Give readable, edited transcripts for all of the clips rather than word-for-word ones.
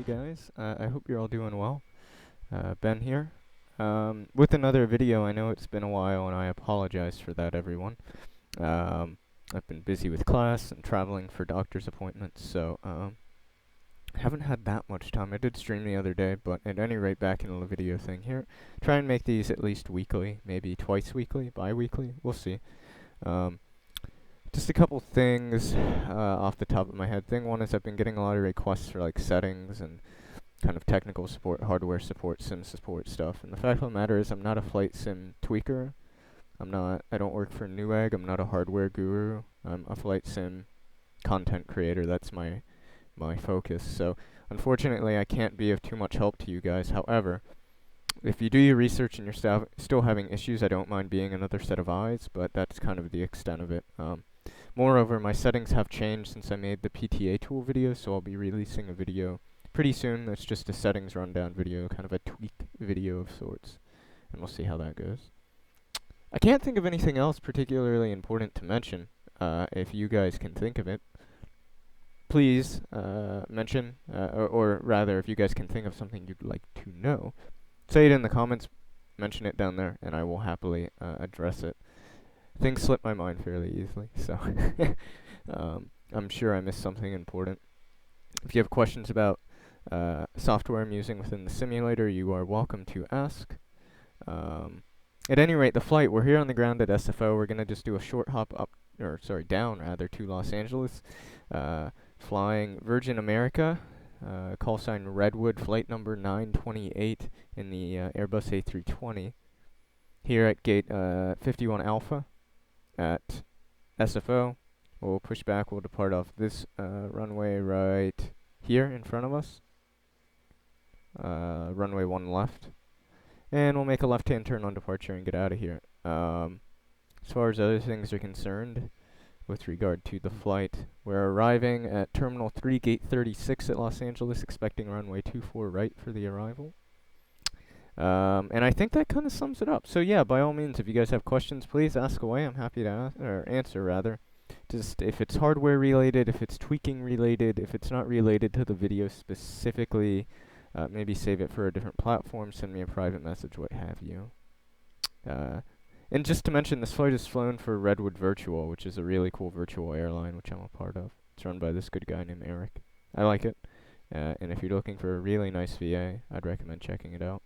you guys? I hope you're all doing well. Ben here. With another video. I know it's been a while and I apologize for that, everyone. I've been busy with class and traveling for doctor's appointments, so haven't had that much time. I did stream the other day, but at any rate, back in the video thing here. Try and make these at least weekly, maybe twice weekly, bi-weekly, we'll see. Just a couple things off the top of my head. Thing one is I've been getting a lot of requests for like settings and kind of technical support, hardware support, sim support stuff. And the fact of the matter is I'm not a flight sim tweaker. I don't work for Newegg. I'm not a hardware guru. I'm a flight sim content creator. That's my focus. So unfortunately I can't be of too much help to you guys. However, if you do your research and you're still having issues, I don't mind being another set of eyes, but that's kind of the extent of it. Moreover, my settings have changed since I made the PTA tool video, so I'll be releasing a video pretty soon that's just a settings rundown video, kind of a tweak video of sorts, and we'll see how that goes. I can't think of anything else particularly important to mention. If you guys can think of it, please mention, or rather, if you guys can think of something you'd like to know, say it in the comments, mention it down there, and I will happily address it. Things slip my mind fairly easily, so I'm sure I missed something important. If you have questions about software I'm using within the simulator, you are welcome to ask. At any rate, the flight, we're here on the ground at SFO. We're going to just do a short hop down to Los Angeles, flying Virgin America, call sign Redwood, flight number 928 in the Airbus A320. Here at gate 51 Alpha at SFO, we'll push back, we'll depart off this runway right here in front of us, runway 1 left, and we'll make a left-hand turn on departure and get out of here. As far as other things are concerned, with regard to the flight, we're arriving at Terminal 3, Gate 36 at Los Angeles, expecting runway 24 right for the arrival. And I think that kind of sums it up. So yeah, by all means, if you guys have questions, please ask away. I'm happy to answer rather. Just if it's hardware related, if it's tweaking related, if it's not related to the video specifically, maybe save it for a different platform, send me a private message, what have you. And just to mention, this flight is flown for Redwood Virtual, which is a really cool virtual airline, which I'm a part of. It's run by this good guy named Eric. I like it. And if you're looking for a really nice VA, I'd recommend checking it out.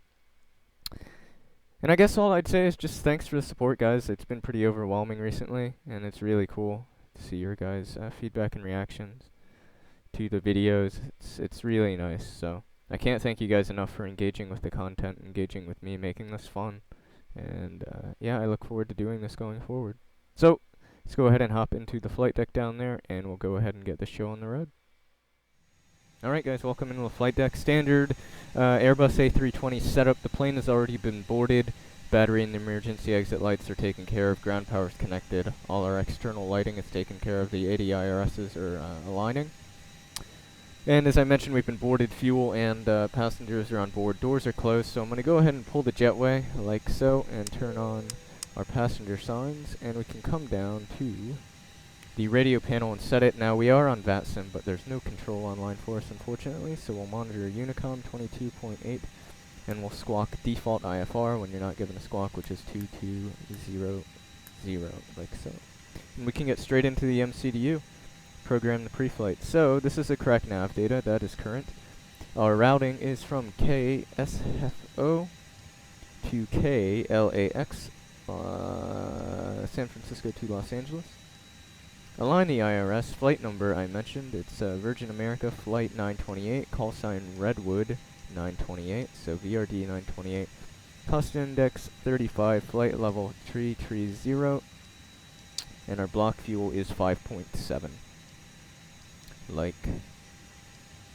And I guess all I'd say is just thanks for the support, guys. It's been pretty overwhelming recently, and it's really cool to see your guys' feedback and reactions to the videos. It's really nice. So I can't thank you guys enough for engaging with the content, engaging with me, making this fun. And yeah, I look forward to doing this going forward. So let's go ahead and hop into the flight deck down there, and we'll go ahead and get the show on the road. Alright guys, welcome into the flight deck. Standard Airbus A320 setup. The plane has already been boarded. Battery and the emergency exit lights are taken care of. Ground power is connected. All our external lighting is taken care of. The 80 IRSs are aligning. And as I mentioned, we've been boarded. Fuel and passengers are on board. Doors are closed, so I'm going to go ahead and pull the jetway like so and turn on our passenger signs, and we can come down to the radio panel and set it. Now we are on VATSIM, but there's no control online for us, unfortunately, so we'll monitor Unicom 22.8, and we'll squawk default IFR when you're not given a squawk, which is 2200, like so. And we can get straight into the MCDU, program the pre-flight. So this is the correct nav data, that is current. Our routing is from KSFO to KLAX, San Francisco to Los Angeles. Align the IRS, flight number I mentioned, it's Virgin America Flight 928, call sign Redwood 928, so VRD 928, cost index 35, flight level 330, and our block fuel is 5.7. Like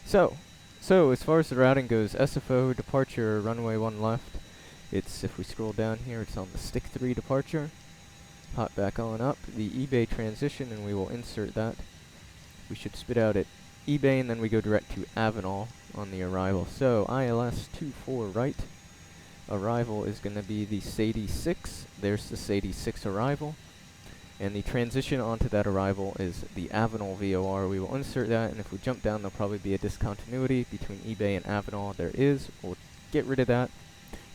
so. So as far as the routing goes, SFO departure runway 1 left. It's, if we scroll down here, it's on the stick 3 departure. Hop back on up, the eBay transition, and we will insert that. We should spit out at eBay, and then we go direct to Avenal on the arrival. So ILS 24 right. Arrival is going to be the Sadie 6. There's the Sadie 6 arrival. And the transition onto that arrival is the Avenal VOR. We will insert that, and if we jump down, there'll probably be a discontinuity between eBay and Avenal. There is. We'll get rid of that.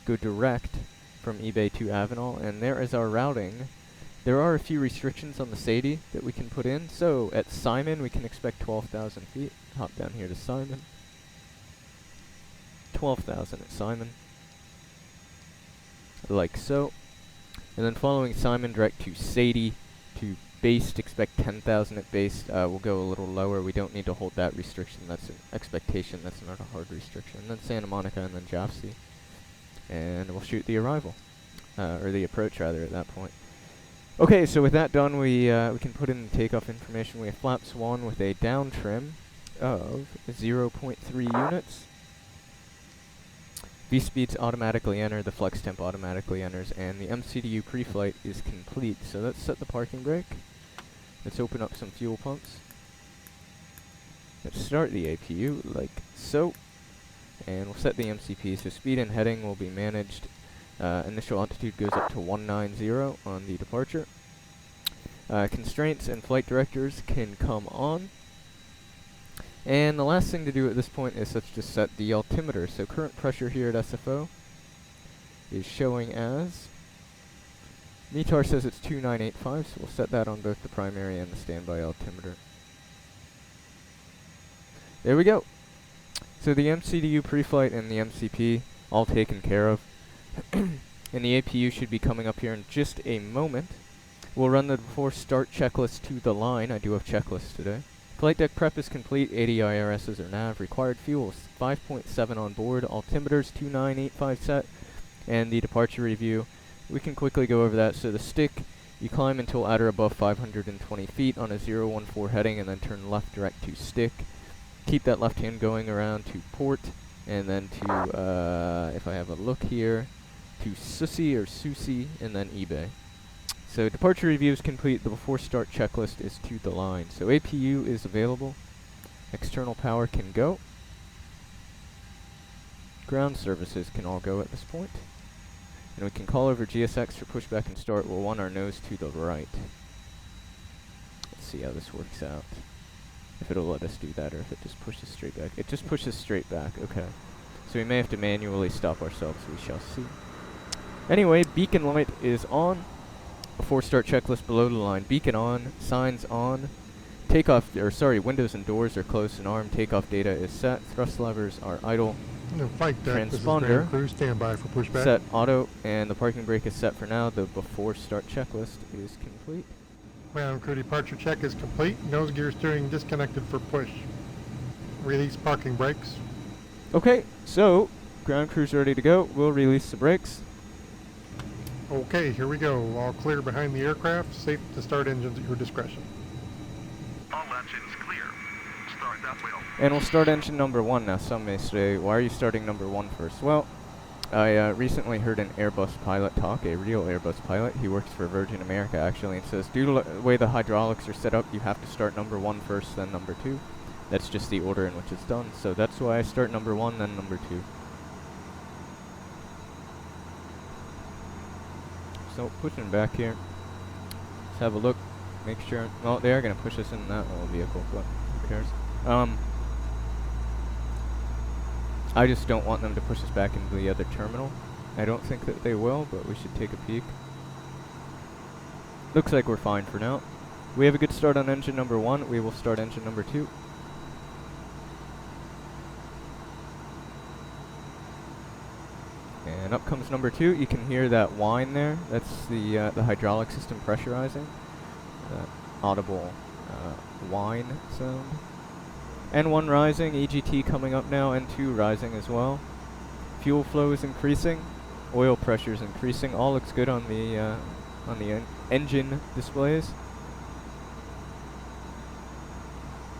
Go direct from eBay to Avenal, and there is our routing. There are a few restrictions on the Sadie that we can put in. So at Simon, we can expect 12,000 feet. Hop down here to Simon. 12,000 at Simon. Like so. And then following Simon, direct to Sadie. To based, expect 10,000 at based. We'll go a little lower. We don't need to hold that restriction. That's an expectation. That's not a hard restriction. And then Santa Monica, and then Jofsy. And we'll shoot the arrival. Or the approach, rather, at that point. Okay, so with that done, we can put in the takeoff information. We have flaps 1 with a down trim of 0.3 units. V-speeds automatically enter, the flex temp automatically enters, and the MCDU pre-flight is complete. So let's set the parking brake. Let's open up some fuel pumps. Let's start the APU like so. And we'll set the MCP, so speed and heading will be managed. Initial altitude goes up to 190 on the departure. Constraints and flight directors can come on. And the last thing to do at this point is let's just set the altimeter. So current pressure here at SFO is showing as, METAR says it's 2985, so we'll set that on both the primary and the standby altimeter. There we go. So the MCDU pre-flight and the MCP all taken care of. And the APU should be coming up here in just a moment. We'll run the before start checklist to the line. I do have checklists today. Flight deck prep is complete. 80 IRSs or nav. Required fuel is 5.7 on board. Altimeters 2985 set. And the departure review, we can quickly go over that. So the stick, you climb until at or above 520 feet on a 014 heading, and then turn left direct to stick. Keep that left hand going around to port, and then to, if I have a look here, to Susi or Susi, and then eBay. So departure review is complete. The before start checklist is to the line. So APU is available. External power can go. Ground services can all go at this point. And we can call over GSX for pushback and start. We'll want our nose to the right. Let's see how this works out. If it'll let us do that, or if it just pushes straight back. It just pushes straight back, okay. So we may have to manually stop ourselves, we shall see. Anyway, beacon light is on. Before start checklist below the line. Beacon on, signs on. Takeoff, or sorry, windows and doors are closed and armed. Takeoff data is set. Thrust levers are idle. No, flight deck, Transponder crew standby for pushback. Set auto, and the parking brake is set for now. The before start checklist is complete. Ground crew departure check is complete. Nose gear steering disconnected for push. Release parking brakes. Okay, so ground crew's ready to go. We'll release the brakes. Okay, here we go. All clear behind the aircraft. Safe to start engines at your discretion. All engines clear. Start that wheel. And we'll start engine number 1 now. Some may say, why are you starting number 1 first? Well, I recently heard an Airbus pilot talk, a real Airbus pilot. He works for Virgin America, actually, and says, due to the way the hydraulics are set up, you have to start number 1 first, then number 2. That's just the order in which it's done. So that's why I start number 1, then number 2. So pushing back here. Let's have a look. Make sure. Well, they are going to push us in that little vehicle, but who cares? I just don't want them to push us back into the other terminal. I don't think that they will, but we should take a peek. Looks like we're fine for now. We have a good start on engine number 1. We will start engine number 2. And up comes number 2. You can hear that whine there. That's the hydraulic system pressurizing. That audible whine sound. N1 rising, EGT coming up now, N2 rising as well. Fuel flow is increasing. Oil pressure is increasing. All looks good on the engine displays.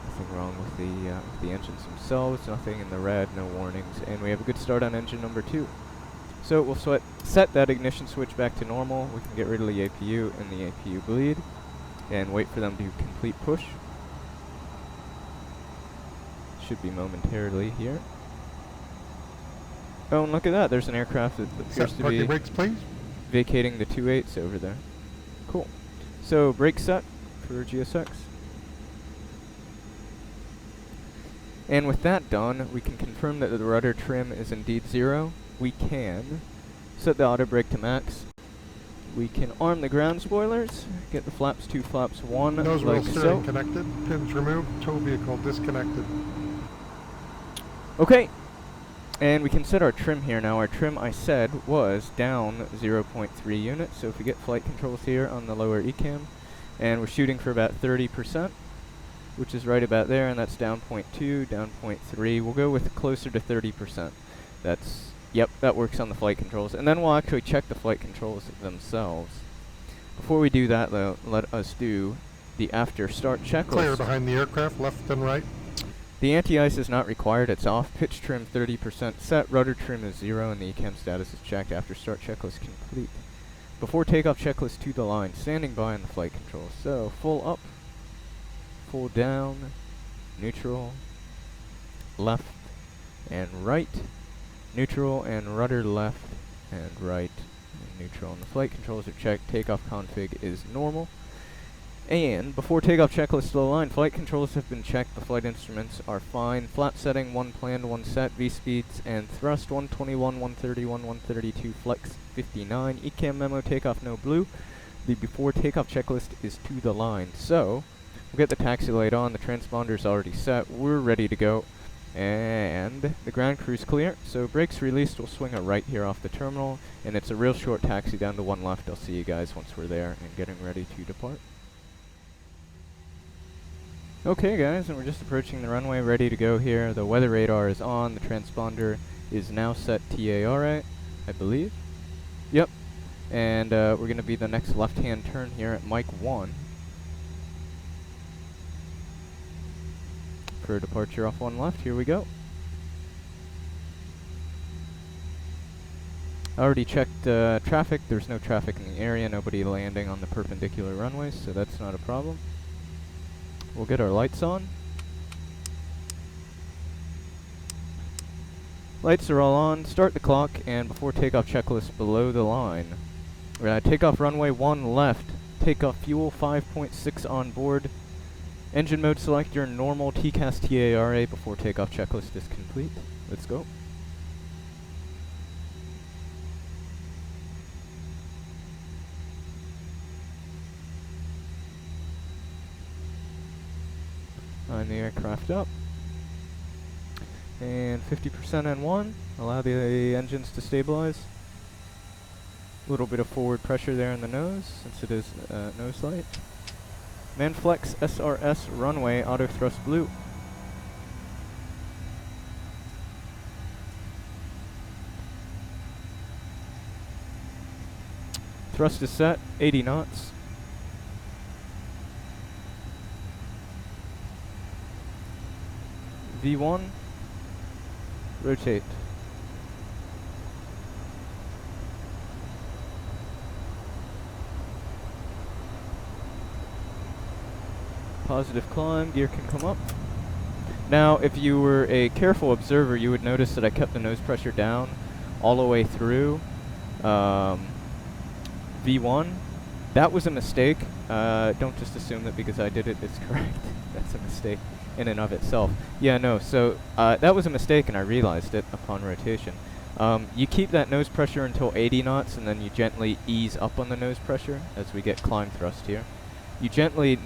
Nothing wrong with the engines themselves. Nothing in the red. No warnings. And we have a good start on engine number 2. So we'll set that ignition switch back to normal. We can get rid of the APU and the APU bleed and wait for them to complete push. Should be momentarily here. Oh, and look at that. There's an aircraft that appears to be brakes, please. vacating the 28s over there. Cool. So brake set for GSX. And with that done, we can confirm that the rudder trim is indeed 0. We can set the auto brake to max. We can arm the ground spoilers, get the flaps 2, flaps 1, Nose wheel like steering so. connected, pins removed, tow vehicle disconnected. Okay, and we can set our trim here. Now our trim, I said, was down 0.3 units, so if we get flight controls here on the lower ECAM, and we're shooting for about 30%, which is right about there, and that's down 0.2, down 0.3. We'll go with closer to 30%. That's, yep, that works on the flight controls. And then we'll actually check the flight controls themselves. Before we do that, though, let us do the after start checklist. Clear behind the aircraft, left and right. The anti-ice is not required, it's off. Pitch trim 30% set, rudder trim is 0, and the ECAM status is checked. After start checklist complete. Before takeoff checklist to the line, standing by on the flight controls. So, full up, full down, neutral, left and right, neutral and rudder left and right, and neutral. And the flight controls are checked, takeoff config is normal. And before takeoff checklist to the line, flight controls have been checked, the flight instruments are fine. Flap setting, 1 planned, 1 set, V-speeds and thrust, 121, 131, 132, flex 59. ECAM memo, takeoff no blue. The before takeoff checklist is to the line. So, we'll get the taxi light on, the transponder's already set, we're ready to go. And the ground crew's clear, so brakes released, we'll swing a right here off the terminal, and it's a real short taxi down to 1 left. I'll see you guys once we're there and getting ready to depart. Okay guys, and we're just approaching the runway, ready to go here. The weather radar is on, the transponder is now set TARA, I believe. Yep, and we're going to be the next left-hand turn here at Mike 1. For departure off 1 left, here we go. I already checked traffic, there's no traffic in the area, nobody landing on the perpendicular runways, so that's not a problem. We'll get our lights on. Lights are all on, start the clock, and before takeoff checklist below the line. We're gonna take off runway 1 left, take off fuel 5.6 on board. Engine mode, select your normal TCAS TARA before takeoff checklist is complete. Let's go. Line the aircraft up. And 50% N1. Allow the engines to stabilize. A little bit of forward pressure there in the nose, since it is nose light. Manflex SRS runway, auto thrust blue. Thrust is set, 80 knots. V1, rotate. Positive climb, gear can come up. Now, if you were a careful observer, you would notice that I kept the nose pressure down all the way through V1. That was a mistake. Don't just assume that because I did it, it's correct. That's a mistake in and of itself. Yeah, no, so that was a mistake and I realized it upon rotation. You keep that nose pressure until 80 knots and then you gently ease up on the nose pressure as we get climb thrust here. You gently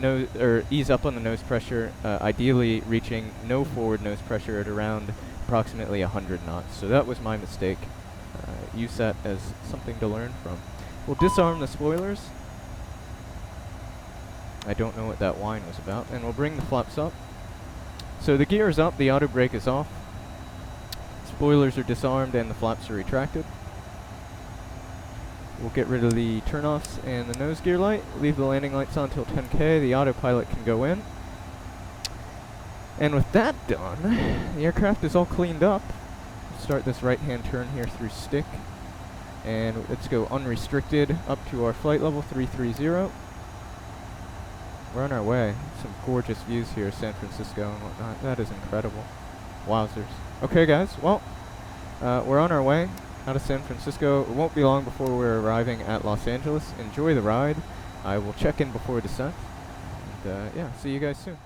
ease up on the nose pressure, ideally reaching no forward nose pressure at around approximately 100 knots. So that was my mistake. Use that as something to learn from. We'll disarm the spoilers. I don't know what that whine was about. And we'll bring the flaps up. So the gear is up, the auto brake is off. Spoilers are disarmed and the flaps are retracted. We'll get rid of the turnoffs and the nose gear light. Leave the landing lights on until 10K. The autopilot can go in. And with that done, the aircraft is all cleaned up. Start this right-hand turn here through stick. And let's go unrestricted up to our flight level 330. We're on our way. Some gorgeous views here, San Francisco and whatnot. That is incredible. Wowzers. Okay guys, well, we're on our way out of San Francisco. It won't be long before we're arriving at Los Angeles. Enjoy the ride. I will check in before descent. And yeah, see you guys soon.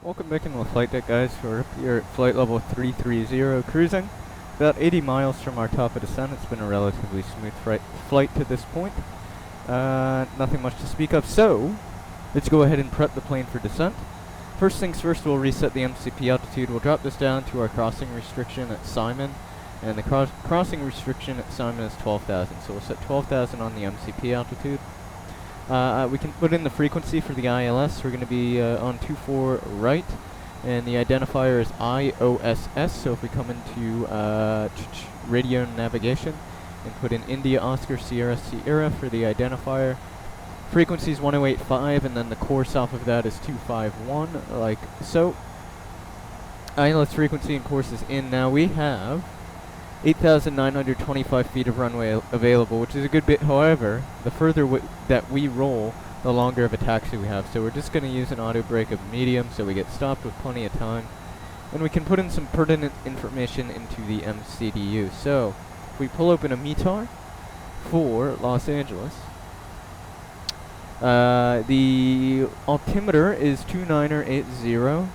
Welcome back into the flight deck, guys. We're up here at flight level 330, cruising about 80 miles from our top of descent. It's been a relatively smooth flight to this point. Nothing much to speak of, so let's go ahead and prep the plane for descent. First things first, we'll reset the MCP altitude. We'll drop this down to our crossing restriction at Simon, and the crossing restriction at Simon is 12,000, so we'll set 12,000 on the MCP altitude. We can put in the frequency for the ILS. We're going to be on 24 right, and the identifier is IOSS, so if we come into radio navigation and put in India Oscar Sierra Sierra for the identifier, frequency is 1085, and then the course off of that is 251, like so. ILS frequency and course is in. Now we have 8,925 feet of runway available, which is a good bit. However, the further that we roll, the longer of a taxi we have. So we're just going to use an auto brake of medium so we get stopped with plenty of time. And we can put in some pertinent information into the MCDU. So if we pull open a METAR for Los Angeles, the altimeter is 2980.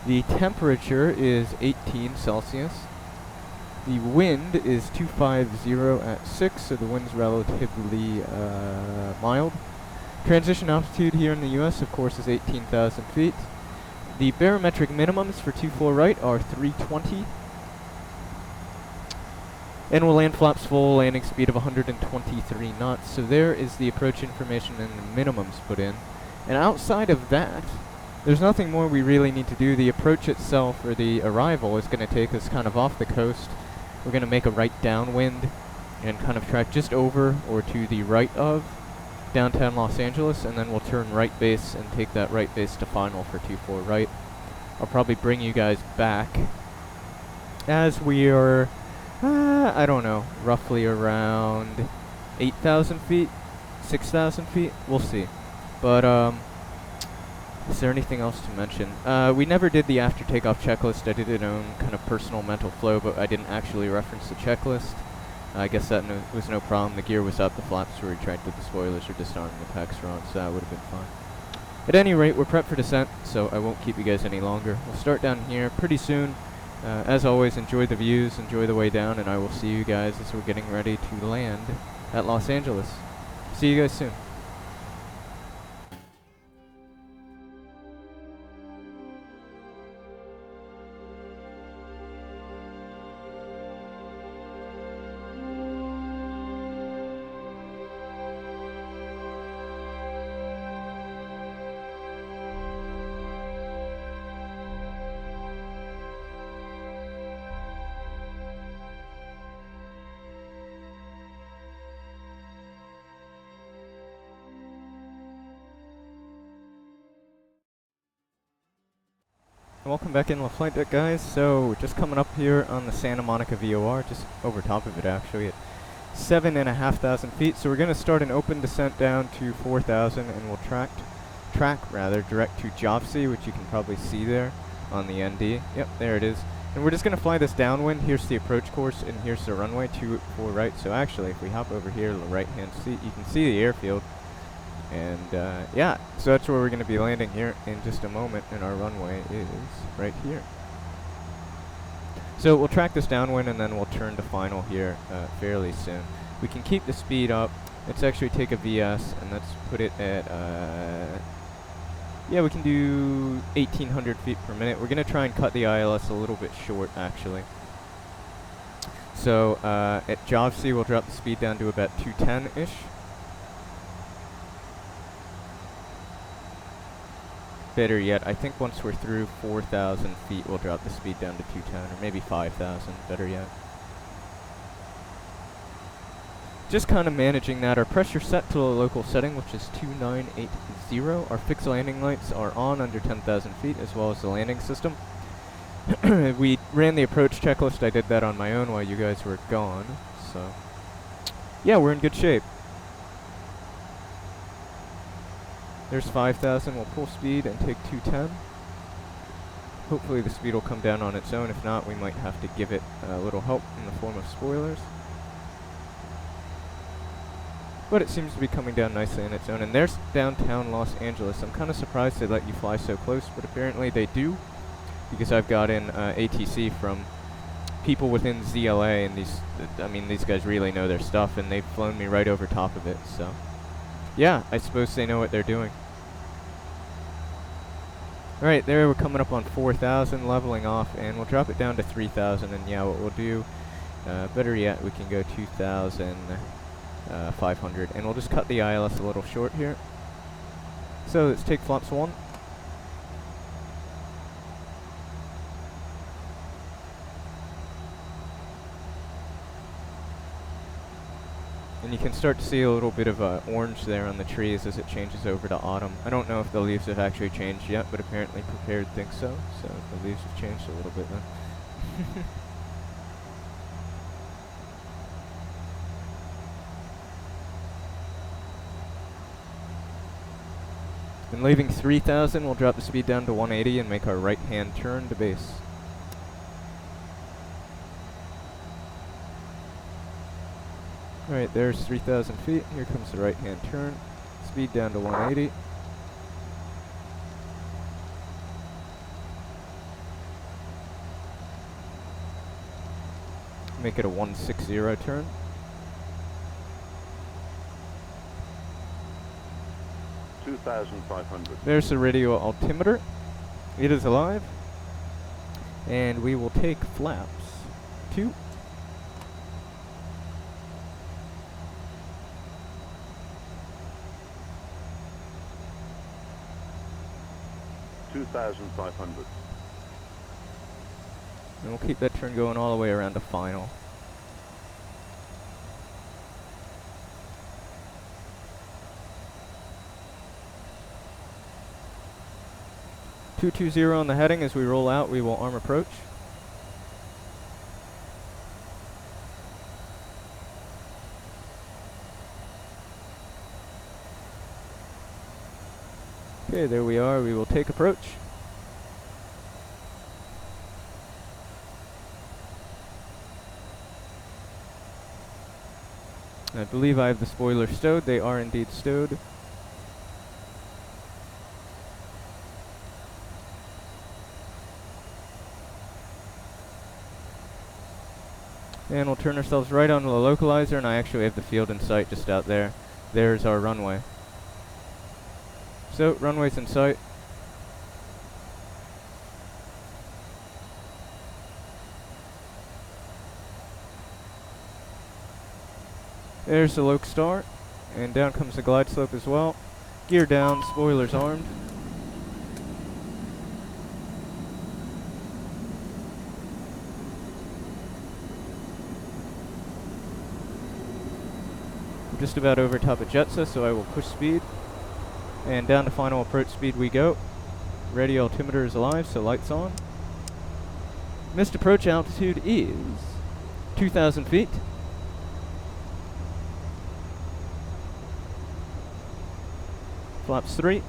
The temperature is 18 Celsius. The wind is 250 at 6, so the wind's relatively mild. Transition altitude here in the US, of course, is 18,000 feet. The barometric minimums for 24 right are 320. And we'll land flaps full, landing speed of 123 knots. So there is the approach information and the minimums put in. And outside of that, there's nothing more we really need to do. The approach itself, or the arrival, is going to take us kind of off the coast. We're going to make a right downwind and kind of track just over or to the right of downtown Los Angeles, and then we'll turn right base and take that right base to final for 24 right. I'll probably bring you guys back as we are, I don't know, roughly around 8,000 feet, 6,000 feet, we'll see. But, is there anything else to mention? We never did the after takeoff checklist. I did it own kind of personal mental flow, but I didn't actually reference the checklist. I guess that was no problem. The gear was up, the flaps were retracted, the spoilers are disarmed, the packs were on, so that would have been fine. At any rate, we're prepped for descent, so I won't keep you guys any longer. We'll start down here pretty soon. As always, enjoy the views, enjoy the way down, and I will see you guys as we're getting ready to land at Los Angeles. See you guys soon. Welcome back into the flight deck, guys. So, just coming up here on the Santa Monica VOR, just over top of it actually, at 7,500 feet. So we're going to start an open descent down to 4,000, and we'll track direct to Jopsy, which you can probably see there on the ND. Yep, there it is. And we're just going to fly this downwind. Here's the approach course, and here's the runway, 24 right. So actually, if we hop over here to the right-hand seat, you can see the airfield. And yeah, so that's where we're going to be landing here in just a moment, and our runway is right here. So we'll track this downwind and then we'll turn to final here fairly soon. We can keep the speed up. Let's actually take a VS and let's put it at, yeah, we can do 1,800 feet per minute. We're going to try and cut the ILS a little bit short, actually. So at Jobsy, we'll drop the speed down to about 210-ish. Better yet, I think once we're through 4,000 feet, we'll drop the speed down to 210, or maybe 5,000, better yet. Just kind of managing that. Our pressure set to a local setting, which is 2980. Our fixed landing lights are on under 10,000 feet, as well as the landing system. We ran the approach checklist. I did that on my own while you guys were gone. So, yeah, we're in good shape. There's 5,000. We'll pull speed and take 210. Hopefully the speed will come down on its own. If not, we might have to give it a little help in the form of spoilers. But it seems to be coming down nicely on its own. And there's downtown Los Angeles. I'm kind of surprised they let you fly so close, but apparently they do, because I've got in ATC from people within ZLA, and these guys really know their stuff, and they've flown me right over top of it. So, yeah, I suppose they know what they're doing. Alright, there we're coming up on 4,000, leveling off, and we'll drop it down to 3,000, and yeah, what we'll do, better yet, we can go 2,500, and we'll just cut the ILS a little short here. So let's take flaps 1. And you can start to see a little bit of orange there on the trees as it changes over to autumn. I don't know if the leaves have actually changed yet, but apparently Prepared thinks so. So the leaves have changed a little bit then. And leaving 3,000, we'll drop the speed down to 180 and make our right-hand turn to base. Alright, there's 3,000 feet. Here comes the right-hand turn. Speed down to 180. Make it a 160 turn. There's the radio altimeter. It is alive. And we will take flaps 2. And we'll keep that turn going all the way around to final. .220 on the heading. As we roll out, we will arm approach. Okay, there we are. We will take approach. I believe I have the spoilers stowed. They are indeed stowed. And we'll turn ourselves right onto the localizer, and I actually have the field in sight just out there. There's our runway. So, runway's in sight. There's the Loc Star, and down comes the glide slope as well. Gear down, spoilers armed. I'm just about over top of Jetsa, so I will push speed. And down to final approach speed we go. Radio altimeter is alive, so lights on. Missed approach altitude is 2,000 feet. Flaps 3.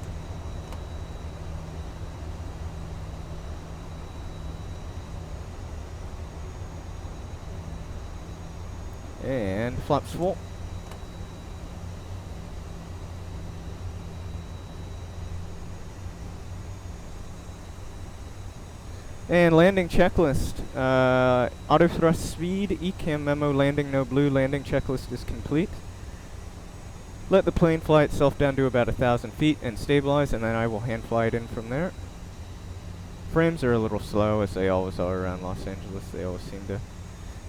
And flaps 4. And landing checklist. Auto thrust speed, ECAM memo, landing no blue, landing checklist is complete. Let the plane fly itself down to about 1,000 feet and stabilize, and then I will hand fly it in from there. Frames are a little slow, as they always are around Los Angeles. They always seem to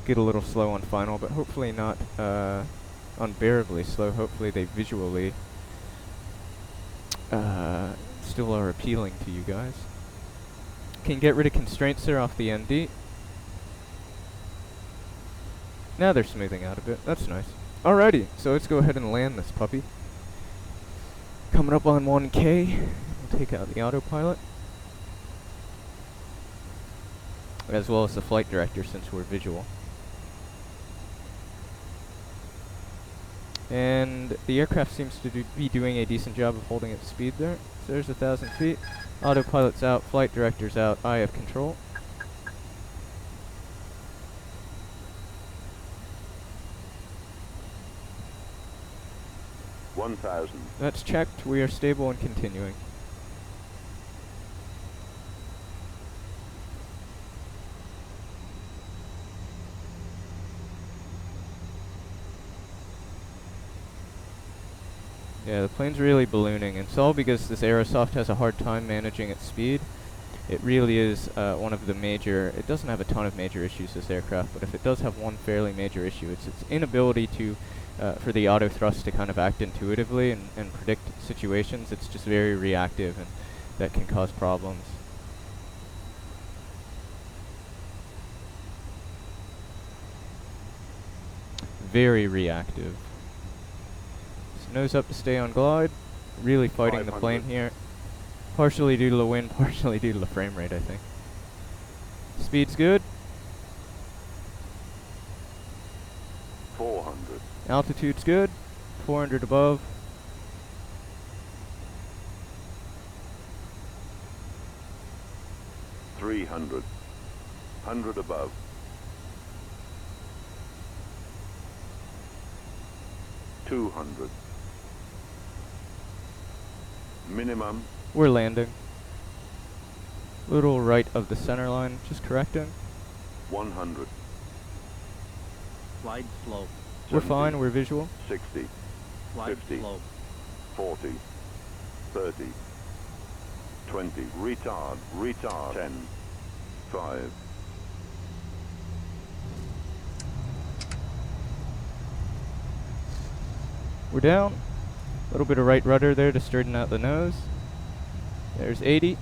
get a little slow on final, but hopefully not unbearably slow. Hopefully they visually still are appealing to you guys. Can get rid of constraints there off the ND. Now they're smoothing out a bit. That's nice. Alrighty, so let's go ahead and land this puppy. Coming up on 1K. We'll take out the autopilot, as well as the flight director since we're visual. And the aircraft seems to be doing a decent job of holding its speed there. So there's 1,000 feet. Autopilot's out, flight director's out, I have control. That's checked, we are stable and continuing. Yeah, the plane's really ballooning, and it's all because this Aerosoft has a hard time managing its speed. It really is one of the major, it doesn't have a ton of major issues, this aircraft, but if it does have one fairly major issue, it's its inability to, for the auto thrust to kind of act intuitively and predict situations. It's just very reactive, and that can cause problems. Very reactive. Nose up to stay on glide. Really fighting the plane here. Partially due to the wind, partially due to the frame rate, I think. Speed's good. 400. Altitude's good. 400 above. $300. 100 above. $200. Minimum. We're landing. Little right of the center line, just correcting. 100. Slide slow. We're fine, we're visual. 60. Slide 50. slow. 40. 30. 20. Retard. 10. 5. We're down. A little bit of right rudder there to straighten out the nose. There's 80.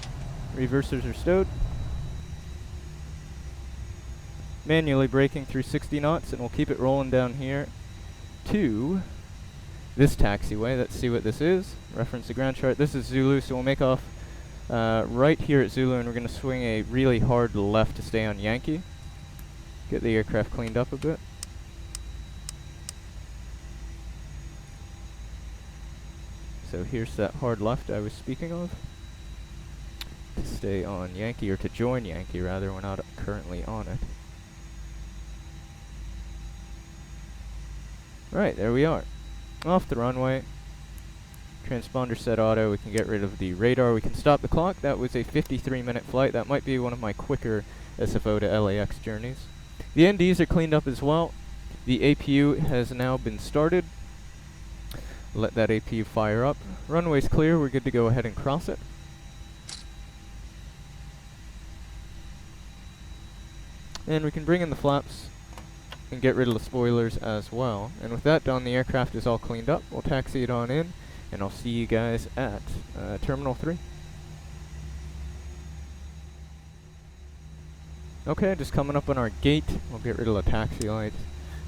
Reversers are stowed. Manually braking through 60 knots, and we'll keep it rolling down here to this taxiway. Let's see what this is. Reference the ground chart. This is Zulu, so we'll make off right here at Zulu, and we're going to swing a really hard left to stay on Yankee. Get the aircraft cleaned up a bit. So here's that hard left I was speaking of. To stay on Yankee, or to join Yankee rather, we're not currently on it. Right, there we are. Off the runway. Transponder set auto, we can get rid of the radar, we can stop the clock. That was a 53-minute flight. That might be one of my quicker SFO to LAX journeys. The NDs are cleaned up as well. The APU has now been started. Let that APU fire up. Runway's clear, we're good to go ahead and cross it. And we can bring in the flaps and get rid of the spoilers as well. And with that done, the aircraft is all cleaned up. We'll taxi it on in, and I'll see you guys at Terminal 3. Okay, just coming up on our gate. We'll get rid of the taxi lights.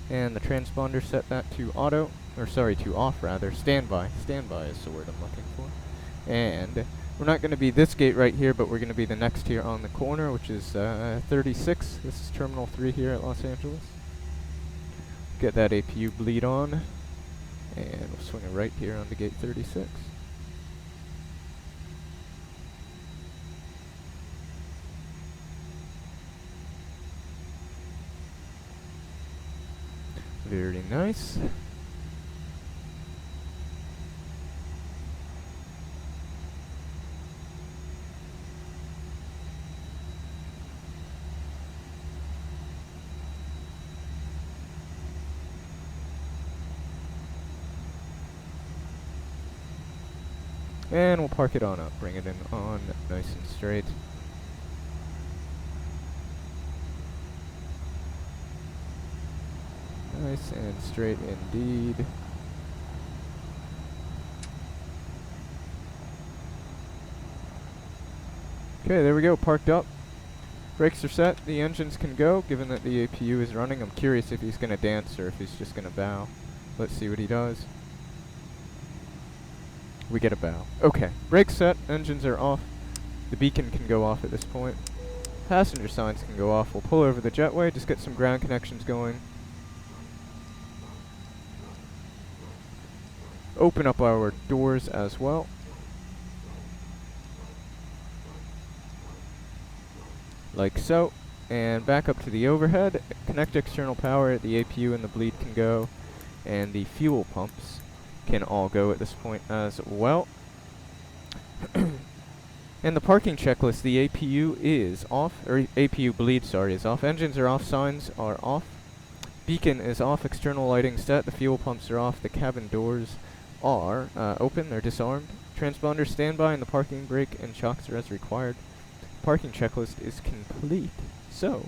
And the transponder, set that to auto, or sorry, to off rather. Standby. Standby is the word I'm looking for. And we're not going to be this gate right here, but we're going to be the next here on the corner, which is 36. This is Terminal 3 here at Los Angeles. Get that APU bleed on, and we'll swing it right here onto gate 36. Very nice. And we'll park it on up, bring it in on nice and straight. Nice and straight indeed. Okay, there we go, parked up. Brakes are set, the engines can go, given that the APU is running. I'm curious if he's gonna dance or if he's just gonna bow. Let's see what he does. We get a bow. Okay, brakes set, engines are off. The beacon can go off at this point. Passenger signs can go off. We'll pull over the jetway, just get some ground connections going. Open up our doors as well. Like so. And back up to the overhead. Connect external power. The APU and the bleed can go. And the fuel pumps can all go at this point as well. And the parking checklist, the APU is off, or APU bleed, sorry, is off. Engines are off, signs are off. Beacon is off, external lighting set, the fuel pumps are off, the cabin doors are open, they're disarmed. Transponder standby, and the parking brake and shocks are as required. Parking checklist is complete. So,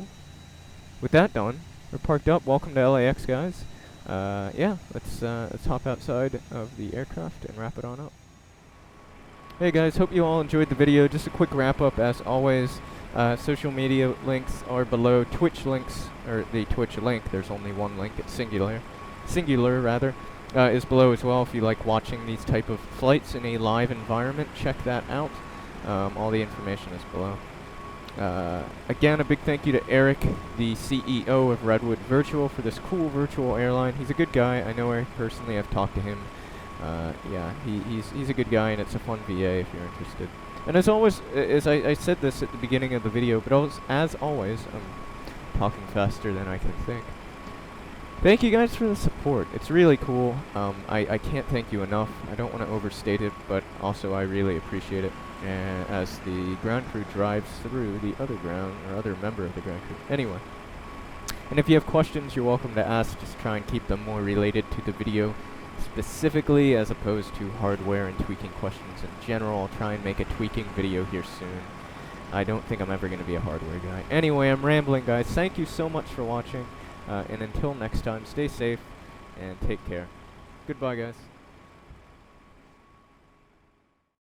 with that done, we're parked up. Welcome to LAX, guys. Yeah, let's hop outside of the aircraft and wrap it on up. Hey guys, hope you all enjoyed the video. Just a quick wrap up as always. Social media links are below. Twitch links, or the Twitch link, there's only one link, it's singular rather, is below as well if you like watching these type of flights in a live environment. Check that out. All the information is below. Again, a big thank you to Eric, the CEO of Redwood Virtual, for this cool virtual airline. He's a good guy. I know Eric personally. I've talked to him. Yeah, he's a good guy, and it's a fun VA if you're interested. And as always, as I said this at the beginning of the video, but as always, I'm talking faster than I can think. Thank you guys for the support. It's really cool. I can't thank you enough. I don't want to overstate it, but also I really appreciate it. As the ground crew drives through the other member of the ground crew. Anyway. And if you have questions, you're welcome to ask. Just try and keep them more related to the video specifically, as opposed to hardware and tweaking questions in general. I'll try and make a tweaking video here soon. I don't think I'm ever going to be a hardware guy. Anyway, I'm rambling, guys. Thank you so much for watching. And until next time, stay safe and take care. Goodbye, guys.